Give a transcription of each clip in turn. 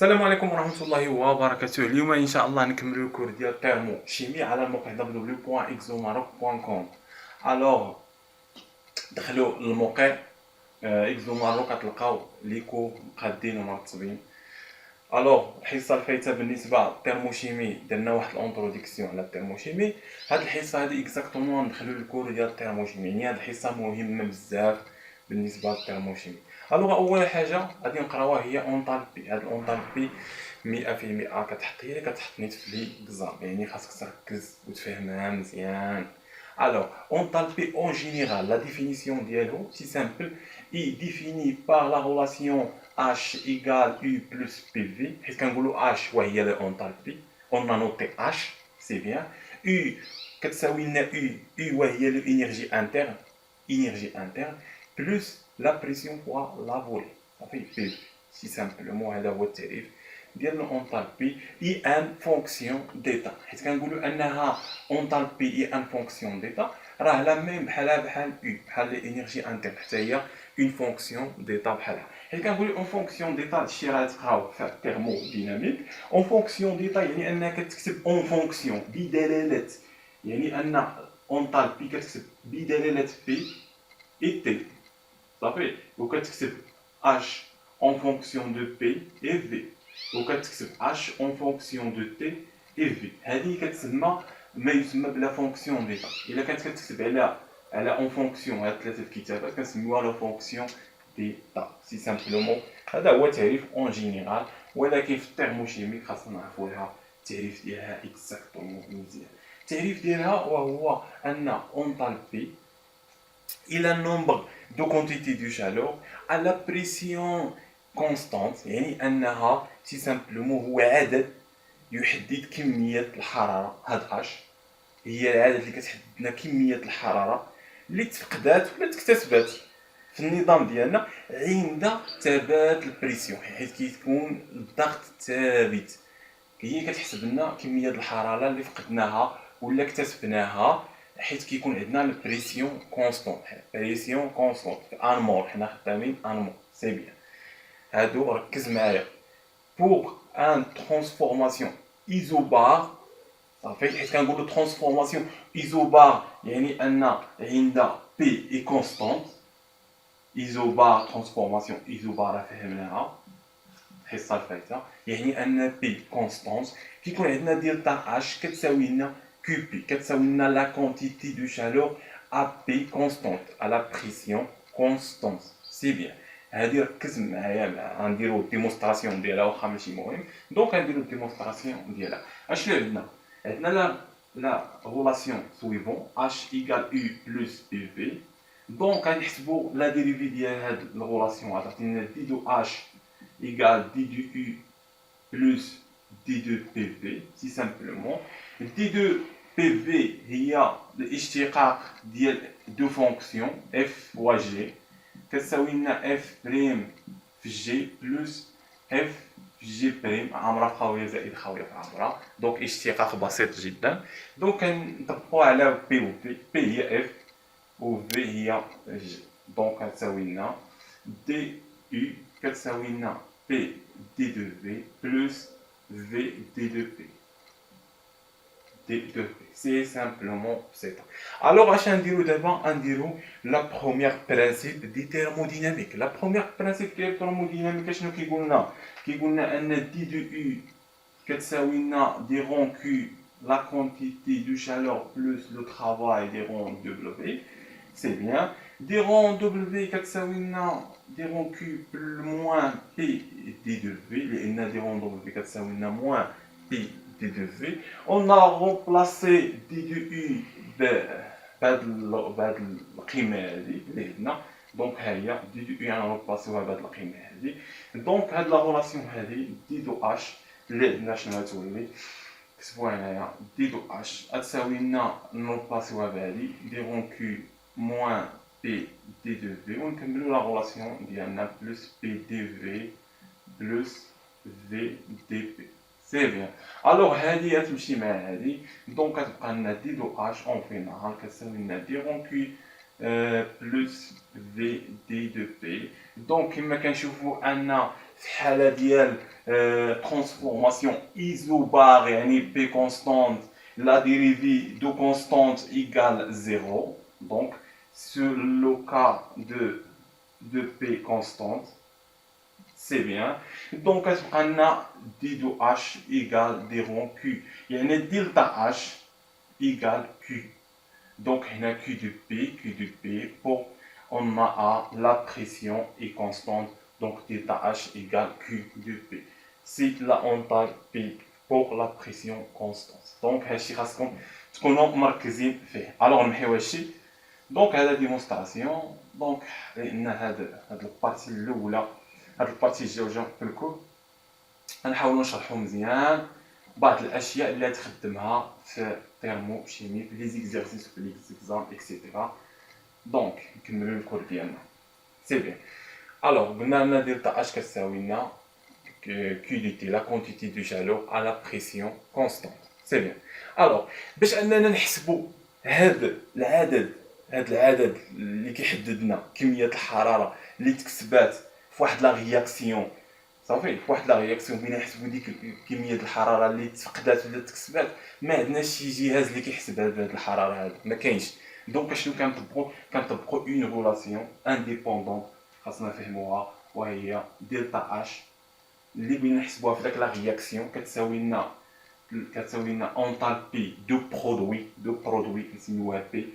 السلام عليكم ورحمة الله وبركاته. اليوم إن شاء الله نكملو الكور ديال التيرمو شيمي على الموقع www.exomaroc.com. الوغ دخلوا للموقع اكزوماروك كتلقاو لي كور مقادين ومرتبين. الوغ الحصة الفايتة بالنسبة للتيرموشيمي درنا واحد الانتروديكسيون على التيرموشيمي. هاد الحصة هادي اكزاكتومون ندخلو للكور ديال التيرموشيمي، يعني هاد الحصة مهمة بزاف بالنسبة للتيرموشيمي. الوغ اول حاجة غادي نقراوها هي اونطالبي. هاد الاونطالبي 100% كتحط هي اللي كتحط نيت في ليكزام، يعني خاصك تركز وتفهمها مزيان. Alors, enthalpie en général, la définition d'ILO, c'est simple, est définie par la relation H égale U plus PV. Est-ce qu'on dit H, ouais, il y a l'enthalpie. On a noté H, c'est bien. U, qu'est-ce que ça veut dire U, ouais, il y a l'énergie interne, plus la pression fois la volée. Ça fait PV. C'est simplement, c'est la voie de tarif. ديال l'enthalpie est une fonction d'état. حيت كنقولوا انها enthalpie est une fonction d'état، راه لا ميم بحال U، بحال الانرجي انترن حتى هي une fonction d'état بحالها. حيت كنقولوا en fonction d'état هادشي راه تقراو في الثيرموديناميك. en fonction d'état يعني انك كتكتب en fonction بدلاله، يعني ان enthalpie كتكتب بدلاله P et T صافي، وكتكتب H en fonction de P et V، وكتكتب H en fonction de T et V. هذه كتسمى ما يسمى بلا فونكسيون ديتا. الا كانت كتكتب على اون فونكسيون هاد ثلاثه الكتابات كنسميوها لا فونكسيون ديتا. سي سامبلومون هذا هو تعريف اون جينيرال، ولكن في التيرموشيمي خاصنا نعرفوا لها التعريف ديالها اكزاكتومون مزيان. التعريف ديالها وهو ان اونطالبي الى نومبر دو كونتيتي دو شالور على بريسيون كونستانت، يعني انها سي سامبلومون هو عدد يحدد كميه الحراره. هاد اش هي العدد اللي كتحدد لنا كميه الحراره اللي تفقدات ولا تكتسبات في النظام ديالنا عند ثبات البريسيون، حيت كيكون الضغط ثابت. هي كتحسب لنا كميه الحراره اللي فقدناها ولا اكتسبناها، حيت كيكون عندنا البريسيون كونستونت. بريسيون كونستونت في انمور، حنا خدامين انمور سي بيان. هادو ركز معايا. pour un transformation isobar صافي، حيت كنقولوا transformation isobar يعني ان عند P est constante. isobar transformation isobar راه فهمناها الحصه الفايته، يعني ان P constante كيكون عندنا دلتا H كتساوي لنا QP، كتساوي لنا لا quantité de chaleur à P constante à la pression constante. سي بيان. هادي ركز معايا، غنديرو ديمونستراسيون ديالها واخا ماشي مهم. دونك غنديرو ديمونستراسيون ديالها. اشنو عندنا؟ عندنا لا رولاسيون سويفون H égale U plus PV. دونك غنحسبو لا ديريفي ديال هاد الرولاسيون، عطاتينا دي دو H égale d de U plus d de PV. سي سامبلومون d de PV هي الاشتقاق ديال دو فونكسيون F و G، كتساوي لنا اف بريم في جي بلس اف في جي بريم عامره في خاويه زائد خاويه في عامره. دونك اشتقاق بسيط جدا. دونك كنطبقوا على بي و بي. بي هي اف و في هي جي. دونك كتساوي لنا دي يو كتساوي لنا بي دي دو في بلس في دي دو بي. C'est simplement c'est ça. Alors, la première principe de thermodynamique. La première principe de thermodynamique, qu'est-ce qu'on a? Qu'on a un d de U, diront Q, la quantité de chaleur plus le travail diront W. C'est bien. Diront W, diront Q plus moins P d de V. Les diront W, moins P d de V. On a remplacé d de U بهاد القيمه هذه اللي هنا. دونك ها هي دي دو U انا نباسيوها بهاد القيمه هذه. دونك هاد لا رولاسيون هذه دي دو اش اللي عندنا شنو غتولي؟ كتبوها هنايا دي دو اش غتساوي لنا نباسيوها بهذه ديرون كيو موان بي دي دو في، ونكملو لا رولاسيون ديالنا بلس بي دي في بلس في دي بي. سي بيان. الوغ هادي غتمشي مع هادي. دونك كتبقى لنا دي دو اش اون فينال كتساوي لنا ديرون كي بلس في دي دو بي. دونك كما كنشوفو ان في حالة ديال transformation isobare يعني P constante, la dérivée de constante égale 0. Donc, sur le cas de P constante, c'est bien. Donc, on a d de H égale d rond Q. Il y a une delta H égale Q. Donc, on a Q de P, pour on a la pression est constante, donc delta H égale Q de P. C'est la enthalpie pour la pression constante. Donc, هادشي خاصكم تكونوا مركزين فيه. Alors, نمحيو هادشي. دونك هذا ديمونستراسيون. دونك لان هاد البارتي الاولى، هاد البارتي الجوجه في الكود غنحاولوا نشرحوا مزيان بعض الاشياء اللي تخدمها في تيرمو شيمي في لي زيكزارسيس في لي زيكزام اكسيتيرا. دونك نكملوا الكود ديالنا. سي بيان. الوغ قلنا لنا دلتا اش كتساوي لنا كي دي تي لا كونتيتي دو جالو على بريسيون كونستانت. سي بيان. الوغ باش اننا نحسبوا هاد العدد اللي كيحدد لنا كميه الحراره اللي تكسبات في واحد لا رياكسيون، صافي في واحد لا رياكسيون بين نحسبوا ديك كميه الحراره اللي تفقدات ولا تكسبات، ما عندناش شي جهاز اللي كيحسب هاد الحراره هذا، ما كاينش. دونك شنو كنطبقوا اون ريلاسيون انديبوندونت خاصنا نفهموها، وهي دلتا اش اللي بغينا نحسبوها في داك لا رياكسيون كتساوي لنا انتالبي دو برودوي نسميوها بي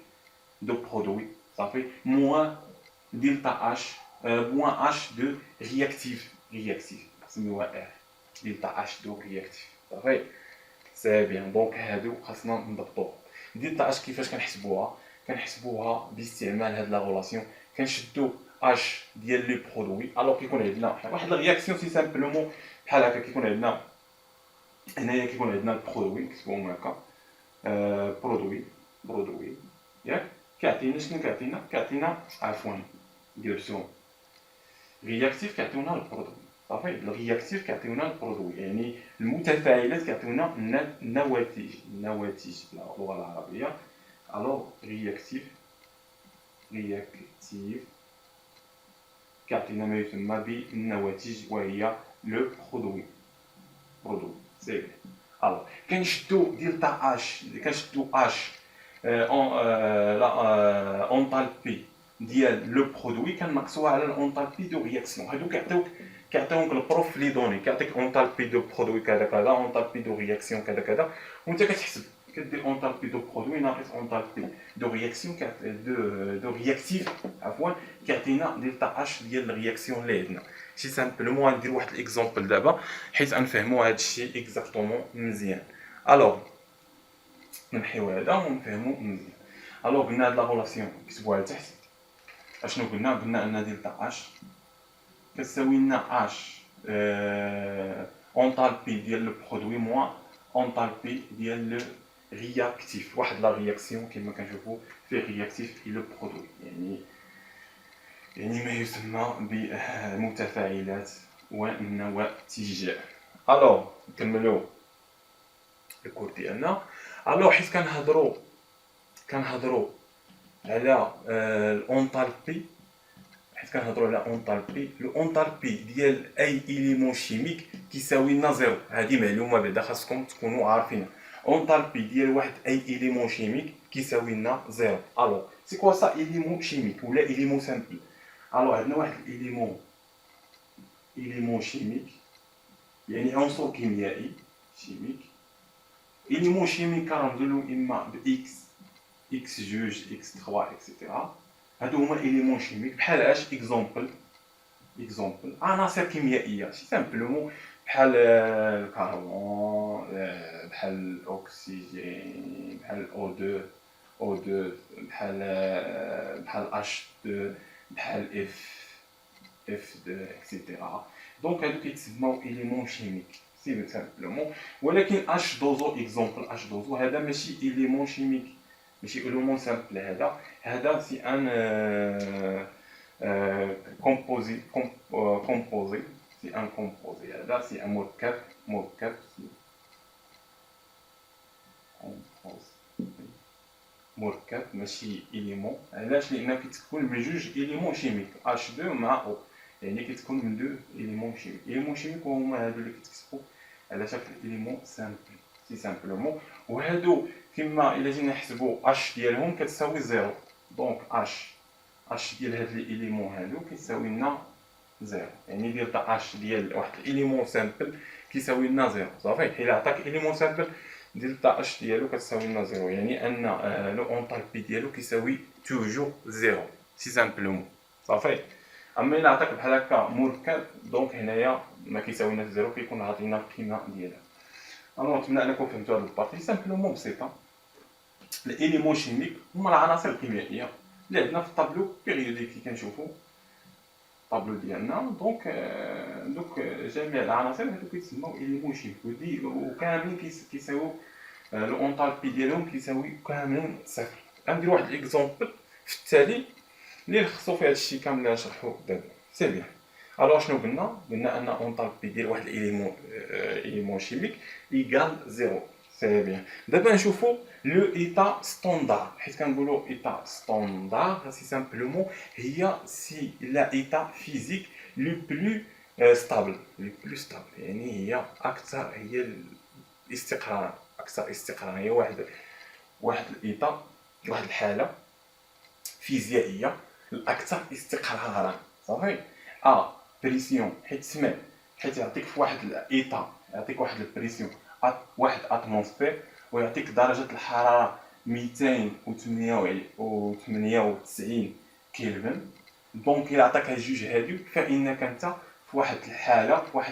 دو برودوي، صافي موان دلتا اش موان اش دو رياكتيف نسميوها ار دلتا اش دو رياكتيف، صافي سي بيان. دونك هادو خاصنا نضبطوهم. دلتا اش كيفاش كنحسبوها باستعمال هاد لا ريلاسيون. كنشدو اش ديال لو برودوي، الوغ كيكون عندنا واحد لا رياكسيون سي سامبلومون بحال هكا، كيكون عندنا هنايا كيكون عندنا البرودوي نكتبوهم هكا برودوي ياك كيعطينا شنو كيعطينا عفوا قلبتهم رياكتيف كيعطيونا البرودوي، صافي الرياكتيف كيعطيونا البرودوي يعني المتفاعلات كيعطيونا النواتج باللغه العربيه. الوغ رياكتيف كيعطينا ما يسمى بالنواتج وهي لو برودوي سي. الوغ كنشدو دلتا اش لا اونتالبي ديال لو برودوي كنقصوها على الانتالبي دو رياكسيون. هادو كيعطيوك البروف لي دوني، كيعطيك انتالبي دو برودوي كذا كذا، انتالبي دو رياكسيون كذا كذا، وانت كتحسب كدير انتالبي دو برودوي ناقص انتالبي دو رياكسيون دو رياكتيف عفوا كيعطينا دلتا اش ديال الرياكسيون اللي عندنا. سي سامبلومون غندير واحد الاكزومبل دابا حيت غنفهموا هادشي اكزاكتومون مزيان. الوغ نمحيو هذا ونفهمو مزيان. الوغ قلنا هاد لا ريلاسيون كتبوها لتحت. اشنو قلنا ان دلتا اش كتساوي لنا اش انتالبي ديال لو برودوي موان انتالبي ديال لو رياكتيف. واحد لا رياكسيون كما كنشوفوا فيه رياكتيف الى برودوي، يعني ما يسمى بمتفاعلات والنواتج. الوغ نكملوا الكور ديالنا. الوغ حيت كنهضروا على الانتالبي، الانتالبي ديال اي اليمون شيميك كيساوي لنا زيرو. هذه معلومه بعدا خاصكم تكونوا عارفينها. انتالبي ديال واحد اي اليمون شيميك كيساوي لنا زيرو. الوغ سي كوا سا اليمون شيميك ولا اليمون سامبل؟ الوغ عندنا واحد اليمون شيميك يعني عنصر كيميائي شيميك. اليمون شيميك كنرمزولو اما باكس، اكس جوج، اكس 3 اكسيتيرا. هادو هما اليمون شيميك بحال اش اكزومبل عناصر كيميائيه سي سامبلومون بحال الكربون، بحال الاكسجين، بحال O2 بحال H2 بحال F2 اكسيتيرا. دونك هادو كيتسموا اليمون شيميك سي سامبلومون. ولكن اش دوزو اكزومبل اش دوزو هذا ماشي اليمون شيميك، ماشي اليمون سامبل. هذا سي ان كومبوزي سي ان كومبوزي. هذا سي ان مركب مركب ماشي اليمون. علاش؟ لان كيتكون من جوج اليمون شيميك H2 مع O. يعني كتكون من دو إليمون شيميك. إليمون شيميك هما هادو اللي كتكتبو على شكل إليمون سامبل سي سامبلومون، وهادو كيما إلا جينا نحسبو اش ديالهم كتساوي زيرو. دونك اش ديال هاد الإليمون هادو كيساوي لنا زيرو، يعني ديلتا اش ديال واحد الإليمون سامبل كيساوي لنا زيرو. صافي، إلا عطاك إليمون سامبل ديلتا اش ديالو كتساوي لنا زيرو، يعني أن لو أونطالبي ديالو كيساوي توجور زيرو سي سامبلومون. صافي. اما الا عطاك بحال هكا مركب دونك هنايا ما كيساويناش زيرو، كيكون عاطينا القيمه ديالها. انا نتمنى انكم فهمتوا هاد البارتي سامبلومون بسيطه. الاليمون شيميك هما العناصر الكيميائيه اللي عندنا في الطابلو بيريوديك اللي كنشوفوا الطابلو ديالنا. دوك جميع العناصر هادو كيتسموا اليمون شيميك، وكاملين كيساويو لو اونطالبي ديالهم كيساوي كاملين صفر. غندير واحد الاكزومبل في التالي اللي خصو فيه هادشي كامل اللي غنشرحو دابا. سي بيان. الوغ شنو قلنا ان اونطالبي ديال واحد الاليمون شيميك ايكال زيرو. سي بيان. دابا نشوفو لو ايتا ستوندار، حيت كنقولو ايتا ستوندار سي سامبلومون هي سي لا ايتا فيزيك لو بلو ستابل، يعني هي اكثر، هي الاستقرار، اكثر استقرار، هي واحد الايتا، واحد الحاله فيزيائيه الاكثر استقرارا. صافي. بريسيون، حيت سمع، حيت يعطيك في واحد الايتا، يعطيك واحد البريسيون واحد اتموسفير، ويعطيك درجه الحراره 298 كلفن. دونك الا عطاك هاد جوج هادو فانك انت في واحد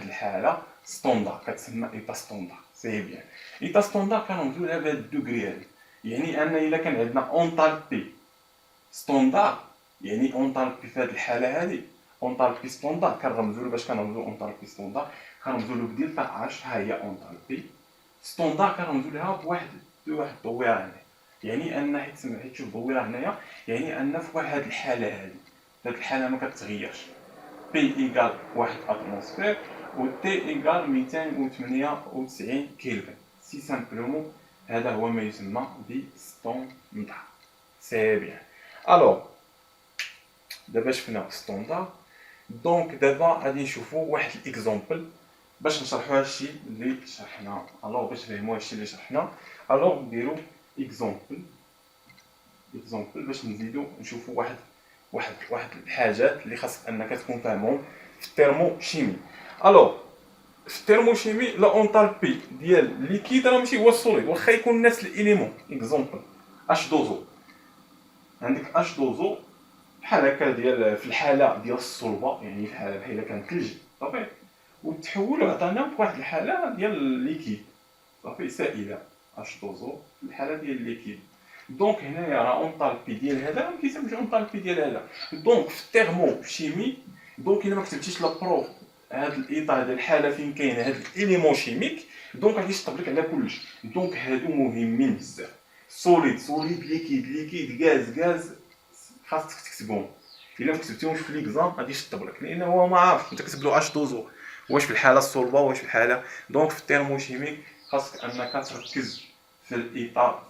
الحاله ستوندار كتسمى ايتا ستوندار. سي بيان. ايتا ستوندار كنرمزو لها بهاد الدوغري هادي، يعني ان الا كان عندنا اونطالبي ستوندار، يعني اونطالبي في هذه الحاله هذه اونطالبي ستوندار كنرمزوا له، باش كنرمزوا اونطالبي ستوندار كنرمزوا له بدلتا اش، ها هي اونطالبي ستوندار كنرمزوا لها بواحد الدويره هنا، يعني ان حيت شوف الدويره هنايا، يعني ان في واحد الحاله هذه، هذه الحاله ما كتغيرش، بي ايكال واحد اتموسفير و تي ايكال 298 كلفن. سي سامبلومون هذا هو ما يسمى بستوندار. سي بيان. الوغ دابا شفنا ستوندار، دونك دابا غادي نشوفوا واحد الاكزومبل باش نشرحوا هادشي اللي شرحنا. الوغ باش نفهموا هادشي اللي شرحنا، الوغ نديروا اكزومبل باش نزيدوا نشوفوا واحد الحاجات اللي خاصك انك تكون فاهمهم في الترموشيمي. الوغ في الترموشيمي لا اونطالبي ديال ليكيد راه ماشي هو السوليد، واخا يكون نفس الاليمون. اكزومبل اش دوزو، عندك اش دوزو بحال هكا ديال في الحاله ديال الصلبه، يعني بحال الا كان ثلج. صافي. وتحولوا عطانا في واحد الحاله ديال الليكيد، صافي، سائله اش دوزو في الحاله ديال الليكيد. دونك هنايا راه اونطالبي ديال هذا ما كيساويش اونطالبي ديال هذا. دونك في التيرمو شيمي، دونك الا ما كتبتيش لا بروف هاد الايطا هاد الحاله فين كاين هاد الاليمون شيميك، دونك غادي يشطب لك على كلشي. دونك هادو مهمين بزاف. سوليد ليكيد غاز خاصك تكتبهم. الا ما كتبتيهمش في ليكزام غادي يشطب لك، لان هو ما عارف انت كتب له اش دوزو واش في الحاله الصلبه واش في الحاله. دونك في الترموشيميك خاصك انك تركز في الايطا،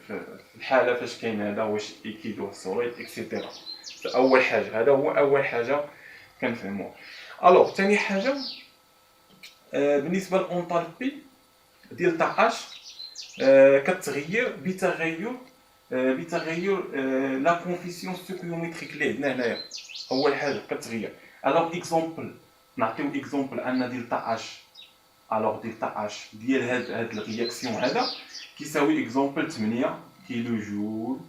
في الحاله فاش كاين هذا واش ليكيد ولا سوليد اكسيتيرا. اول حاجه، هذا هو اول حاجه كنفهموها. الوغ ثاني حاجه بالنسبه للأونطالبي ديال تاع اش كتغير بتغير لا كونفيسيون ستوكيومتريك اللي عندنا هنايا. اول حاجه كتغير. الوغ اكزومبل، نعطيو اكزومبل ان دلتا اش، الوغ دلتا اش ديال هاد الرياكسيون هذا كيساوي اكزومبل 8 كيلو جول.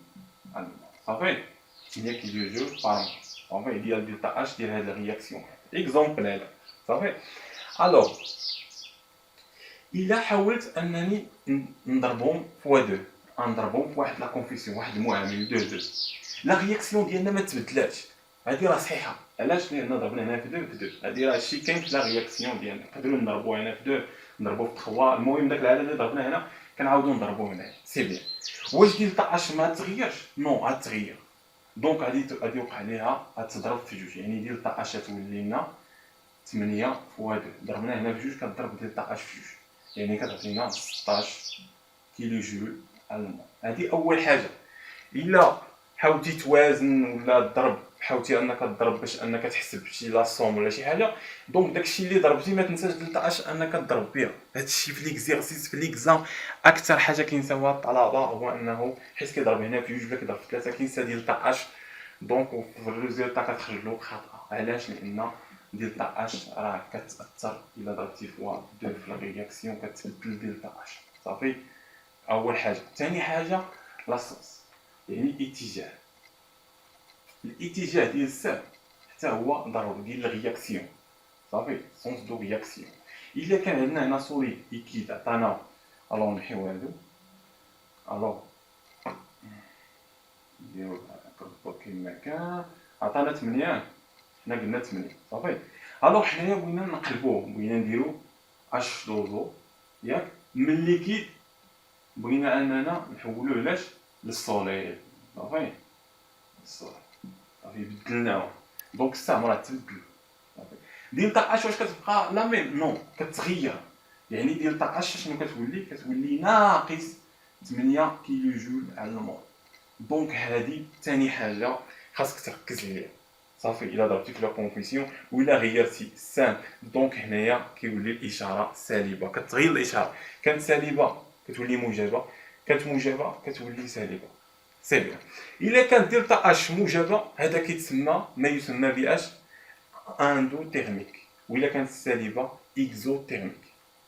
صافي، 8 كيلو جول بار. صافي، ديال دلتا اش ديال هاد الرياكسيون اكزومبل هذا. صافي. الوغ الا حاولت انني نضربهم فوا 2، نضربهم في واحد لا كونفيسيون، واحد المعامل 2 لا رياكسيون ديالنا ما تبدلاتش، هادي راه صحيحه. علاش؟ لان ضربنا هنا في 2 هادي راه الشيء كاين في لا رياكسيون ديالنا. نقدروا نضربوا هنا في 2، نضربوا في 3، المهم داك العدد اللي ضربنا هنا كنعاودوا نضربوه هنا. سي بيان. واش دلتا اش ما تغيرش؟ نو، غتغير. دونك غادي يوقع ليها غتضرب في جوج، يعني دلتا اش تولي لنا 8 فوا 2، ضربنا هنا في جوج كتضرب دلتا اش في جوج، يعني كتعطينا 16 كيلو جول الماء. هذه اول حاجه. الا حاولتي توازن ولا تضرب حاولتي انك تضرب باش انك تحسب شي لاصوم ولا شي حاجه، دونك داكشي اللي ضربتي ما تنساش دلتا اش انك تضرب بها. هادشي في ليكزيرسيس في ليكزام اكثر حاجه كينساوها الطلبه هو انه حيت كيضرب هنا في 2 ولا كيضرب في 3 كينسى دلتا اش، دونك في الريزولتا كتخرج له خطا. علاش؟ لان دلتا اش راه كتاثر الا ضربتي في 1 2 في الرياكسيون كتبدل دلتا اش. صافي، اول حاجه. ثاني حاجه لاصوص، يعني الاتجاه. الاتجاه ديال السهم حتى هو ضروري ديال الرياكسيون. صافي، سونس دو رياكسيون. الا كان عندنا هنا سوليد ليكيد عطانا، الوغ نحيو هادو، الوغ نديرو هكا كيما كان، عطانا 8، حنا قلنا 8. صافي، الوغ حنايا بغينا نقلبوه، بغينا نديرو اش دوزو ياك من ليكيد، بغينا اننا نحولوه لاش؟ للسوليد. صافي، السوليد. صافي، بدلناه، دونك السهم راه تبدل. صافي، دلتا اش واش كتبقى لا ميم؟ نو، كتغير. يعني دلتا اش شنو كتولي؟ كتولي ناقص 8 كيلو جول على المول. دونك هذه ثاني حاجه خاصك تركز عليها. صافي، الا ضربتي في لا كونفيسيون ولا غيرتي السهم، دونك هنايا كيولي الاشاره سالبه، كتغير الاشاره، كانت سالبه كتولي موجبه، كانت موجبه كتولي سالبه. سي بيان. الا كانت دلتا اش موجبه، هذا كيتسمى ما يسمى باش اندوتيرميك، وإلا كانت سالبه اكزوتيرميك.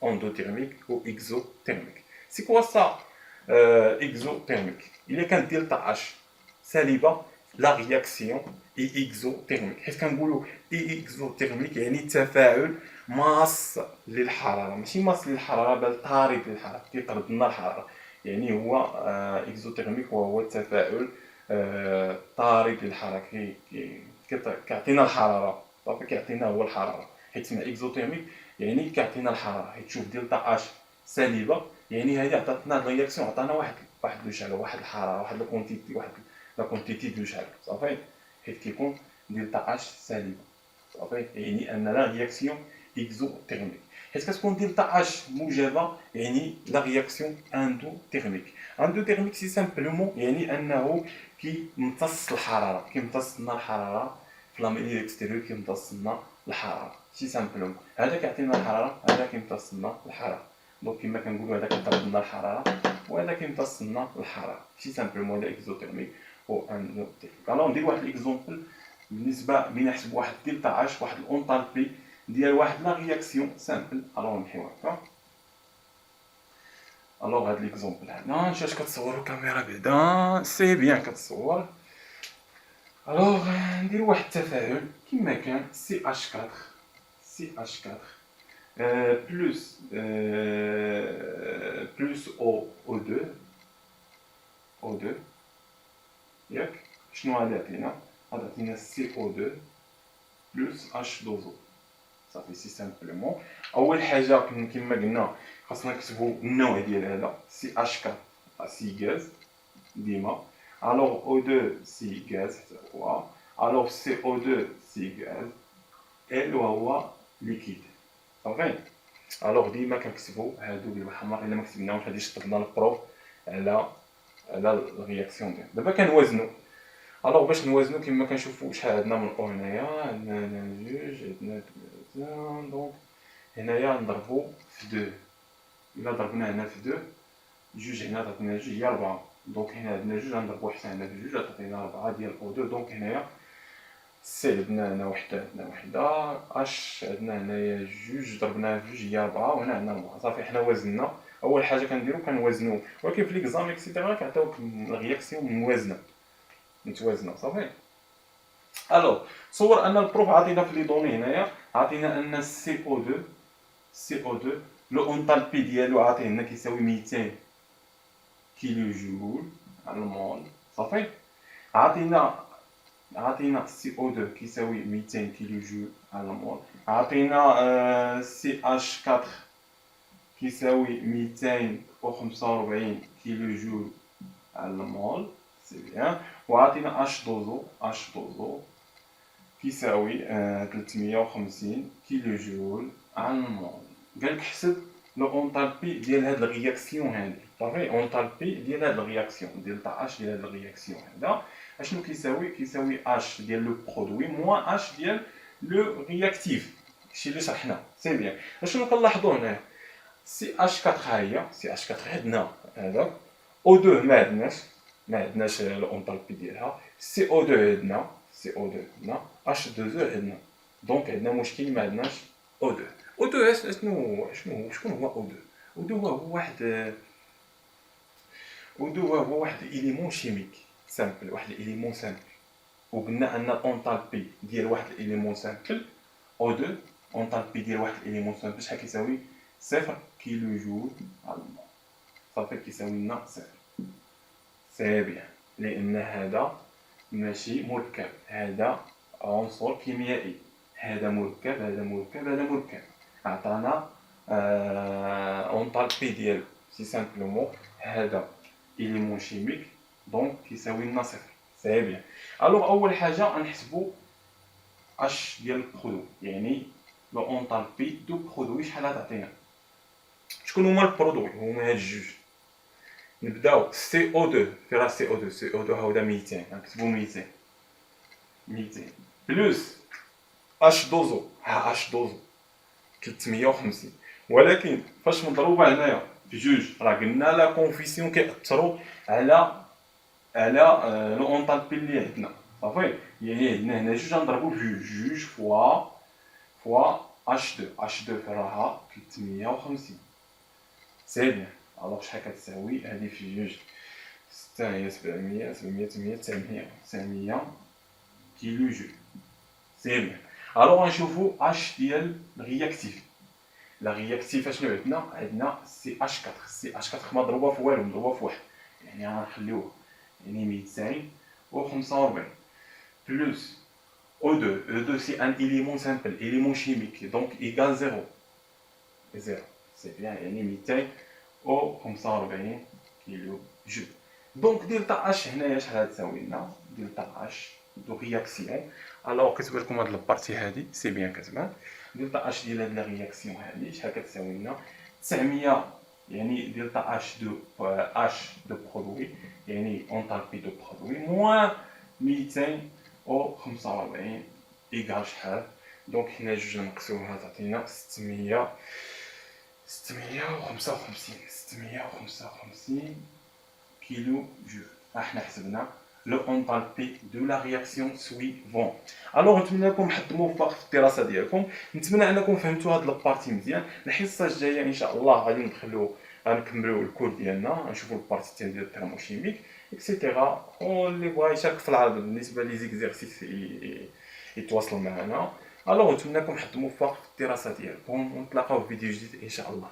اندوتيرميك و اكزوتيرميك. سي كوا سا اكزوتيرميك؟ إلا كانت دلتا اش سالبه، لا رياكسيون اي اكزوتيرميك، حيت كنقولوا اي اكزوتيرميك يعني تفاعل ماس للحراره، ماشي ماس للحراره بل طارد للحراره، كيطرد لنا الحراره. يعني هو اكزوتيرميك وهو التفاعل طارد للحراره، كيعطينا الحراره. صافي، كيعطينا هو الحراره، حيت سمع اكزوتيرميك يعني كيعطينا الحراره. حيت تشوف دلتا اش سالبه، يعني هذه عطاتنا الرياكسيون، عطانا واحد لو شعله، واحد الحراره، واحد الكونتيتي، واحد لا كونتيتي دو شعله. صافي، حيت كيكون دلتا اش سالبه. صافي، يعني ان لا رياكسيون اكزوتيرميك. حيت كتكون دلتا اش موجبه يعني لا رياكسيون اندوتيرميك. اندوتيرميك سي سامبلومون يعني انه كيمتص الحراره، كيمتص لنا الحراره في لاميلي اكستيريور، كيمتص لنا الحراره. سي سامبلومون هذا كيعطينا الحراره، هذا كيمتص لنا الحراره. دونك كما كنقولوا هذا كيطرد لنا الحراره وهذا كيمتص لنا الحراره. سي سامبلومون هذا اكزوتيرميك و اندوتيرميك. الوغ ندير واحد ليكزومبل بالنسبه بين نحسب واحد دلتا اش، واحد الاونتالبي ديال واحد لا رياكسيون سامبل. الوغ نحيو هكا. الوغ هاد ليكزومبل هنا نشوف اش كتصوروا الكاميرا بعدا. سي بيان كتصور. الوغ ندير واحد التفاعل كما كان سي اش 4 سي اش 4 بلس او 2 او 2 ياك. شنو غادي يعطينا؟ غادي يعطينا سي او 2 بلس اش دوزو. صافي، سي سامبلومون اول حاجه كما قلنا خاصنا نكتبوا النوع ديال هذا سي اش 4 سي غاز ديما. الوغ او 2 سي غاز حتى هو. الوغ سي او 2 سي غاز ال وهو ليكيد. صافي، الوغ ديما كنكتبوا هادو بالحمر، الا ما كتبناهمش غادي يشطبنا البروف على الرياكسيون ديالنا. دابا كنوازنوا. الوغ باش نوازنوا كما كنشوفوا شحال عندنا من او هنايا، عندنا هنا جوج، عندنا ثلاثة، دونك هنايا نضربو في 2. الا ضربنا هنا في 2، جوج هنا تعطينا جوج هي 4، دونك هنا عندنا جوج غنضربو حتى هنا في جوج تعطينا 4 ديال او 2. دونك هنايا سي عندنا هنا وحده، عندنا وحده، اش عندنا هنايا جوج ضربناها في جوج هي 4، وهنا عندنا 4. صافي، حنا وازنا. اول حاجه كنديرو كنوازنو، ولكن في ليكزام اكسيتيرا كيعطيوك الرياكسيون موازنه متوازنه. صافي، الوغ تصور ان البروف عطينا في لي دوني هنايا، عطينا ان سي او 2 سي او 2 لو اونتالبي ديالو عاطيه هنا كيساوي 200 كيلو جول على المول. صافي، عطينا سي او 2 كيساوي 200 كيلو جول على المول. عطينا سي اش 4 كيساوي 245 كيلو جول على المول. سي بيان. وعطينا اش دوزو كيساوي 350 كيلو جول على المول. قالك حسب لو اونتالبي ديال هاد الرياكسيون هادي. صافي اونطالبي ديال هاد الرياكسيون دلتا اش ديال هاد الرياكسيون هذا اشنو كيساوي اش ديال لو برودوي موان اش ديال لو رياكتيف. هادشي اللي شرحنا سي بيان. اشنو كنلاحظوا هنا سي اش 4 ها هي سي اش 4 عندنا هذا او 2 ما عندناش الاونطالبي ديالها سي او 2 عندنا سي او 2 عندنا اش 2 عندنا دونك عندنا مشكل ما عندناش او 2 او 2 شكون هو او 2 او 2 هو واحد الاليمون شيميك سامبل واحد الاليمون سامبل وقلنا ان الاونطالبي ديال واحد الاليمون سامبل او 2 اونطالبي ديال واحد الاليمون سامبل شحال كيساوي 0 كيلو جول على المول صافي كيساوي لنا 0 سي بيان لان هذا ماشي مركب هذا عنصر كيميائي هذا مركب عطانا اونطالبي ديالو سي سامبلومون هذا إليمون شيميك دونك كيساوي لنا صفر سي بيان. الوغ اول حاجه غنحسبو اش ديال البرودوي يعني لو اونطالبي دو برودوي شحال غتعطينا شكون هما البرودوي هما هاد الجوج. نبداو سي او 2 في راه سي او 2 هاودا 200 نكتبو 200 بلوس اش دوزو ها اش دوزو 350 ولكن فاش مضروبه هنايا في جوج راه قلنا لا كونفيسيون كيأثروا على لو اونطالبي اللي عندنا صافي يعني عندنا هنا جوج غنضربو في جوج فوا اش 2 في راها 350 سي بيان. الوغ شحال كتساوي هادي في جوج 6 هي 700 900 كيلو جول سي بيان. الوغ غنشوفو اش ديال رياكتيف لا رياكتيف اشنو عندنا سي اش 4 مضروبه في والو مضروبه في واحد يعني غنخليوه يعني 245 بلوس او 2 سي ان اليمون سامبل اليمون شيميك دونك ايكال 0 سي بيان يعني 245 كيلو جول. دونك دلتا اش هنايا شحال تساوي لنا دلتا اش دو رياكسيون. الوغ كتبان لكم هاد البارتي هادي سي بيان كتبان دلتا اش ديال هاد لا رياكسيون هادي شحال كتساوي لنا 900 يعني دلتا اش دو برودوي يعني اونطالبي دو برودوي موان 245 ايكال شحال دونك هنا جوج نقسموها تعطينا 655 كيلو جول. احنا حسبنا لو اونطالبي دو لا رياكسيون سويفون. الوغ نتمنى لكم حظ موفق في الدراسه ديالكم نتمنى انكم فهمتوا هاد البارتي مزيان. الحصه الجايه ان شاء الله غادي غنكملوا الكور ديالنا نشوفوا البارتي الثانيه ديال الثيرموشيميك اكسيتيرا واللي بغا يشارك في العرض بالنسبه لي زيكزيرسيس يتواصلوا معنا. الوغ نتمنى لكم حظ موفق في الدراسه ديالكم ونتلاقاو في فيديو جديد ان شاء الله.